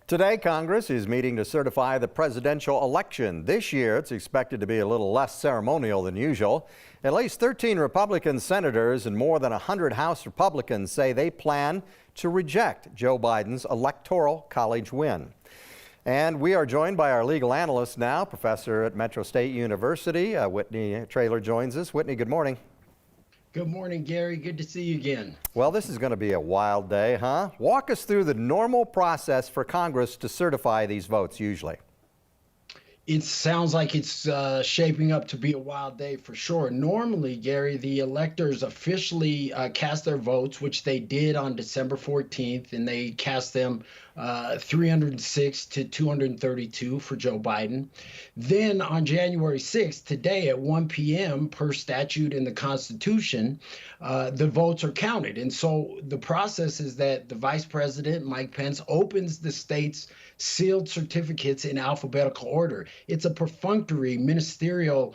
Today, Congress is meeting to certify the presidential election. This year, it's expected to be a little less ceremonial than usual. At least 13 Republican senators and more than 100 House Republicans say they plan to reject Joe Biden's electoral college win. And we are joined by our legal analyst now, professor at Metro State University. Whitney Traylor joins us. Whitney, good morning. Good morning, Gary. Good to see you again. Well, this is going to be a wild day, huh? Walk us through the normal process for Congress to certify these votes usually. It sounds like it's shaping up to be a wild day for sure. Normally, Gary, the electors officially cast their votes, which they did on December 14th, and they cast them 306 to 232 for Joe Biden. Then on January 6th, today at 1 p.m., per statute in the Constitution, the votes are counted. And so the process is that the Vice President, Mike Pence, opens the state's sealed certificates in alphabetical order. It's a perfunctory ministerial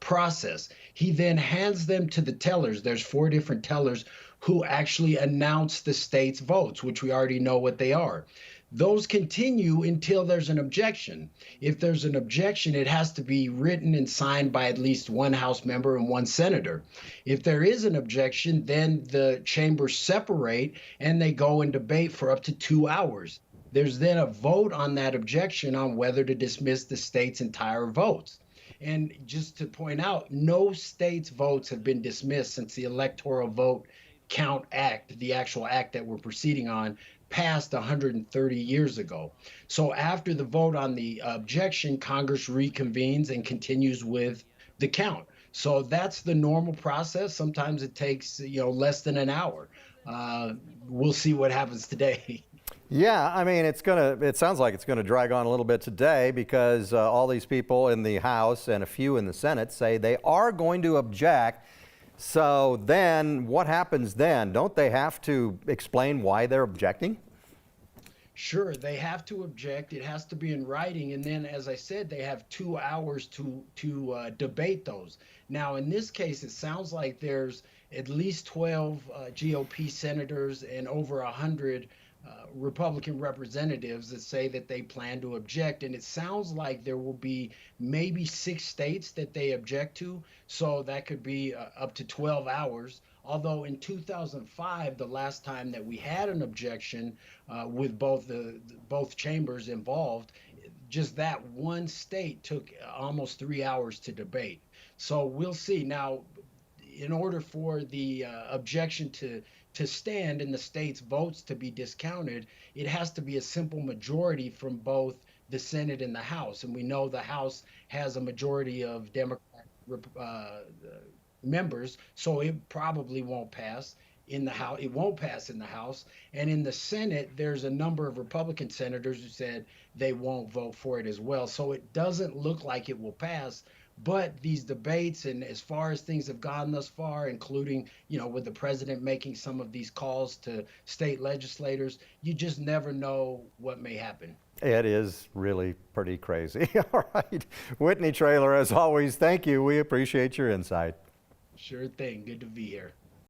process. He then hands them to the tellers. There's 4 different tellers who actually announce the state's votes, which we already know what they are. Those continue until there's an objection. If there's an objection, it has to be written and signed by at least 1 House member and 1 senator. If there is an objection, then the chambers separate and they go and debate for up to 2 hours. There's then a vote on that objection on whether to dismiss the state's entire votes. And just to point out, no state's votes have been dismissed since the Electoral Vote Count Act, the actual act that we're proceeding on, passed 130 years ago. So after the vote on the objection, Congress reconvenes and continues with the count. So that's the normal process. Sometimes it takes, less than an hour. We'll see what happens today. Yeah, I mean, it sounds like it's going to drag on a little bit today because all these people in the House and a few in the Senate say they are going to object. So then what happens then? Don't they have to explain why they're objecting? Sure, they have to object. It has to be in writing. And then, as I said, they have 2 hours to debate those. Now, in this case, it sounds like there's at least 12 GOP senators and over 100 Republican representatives that say that they plan to object. And it sounds like there will be maybe 6 states that they object to. So that could be up to 12 hours. Although in 2005, the last time that we had an objection with both chambers involved, just that one state took almost 3 hours to debate. So we'll see. Now, in order for the objection to stand and the state's votes to be discounted, it has to be a simple majority from both the Senate and the House. And we know the House has a majority of Democrat members, so it probably won't pass in the House. It won't pass in the House. And in the Senate, there's a number of Republican senators who said they won't vote for it as well. So it doesn't look like it will pass. But these debates, and as far as things have gone thus far, including, with the president making some of these calls to state legislators, you just never know what may happen. It is really pretty crazy. All right. Whitney Traylor, as always, thank you. We appreciate your insight. Sure thing. Good to be here.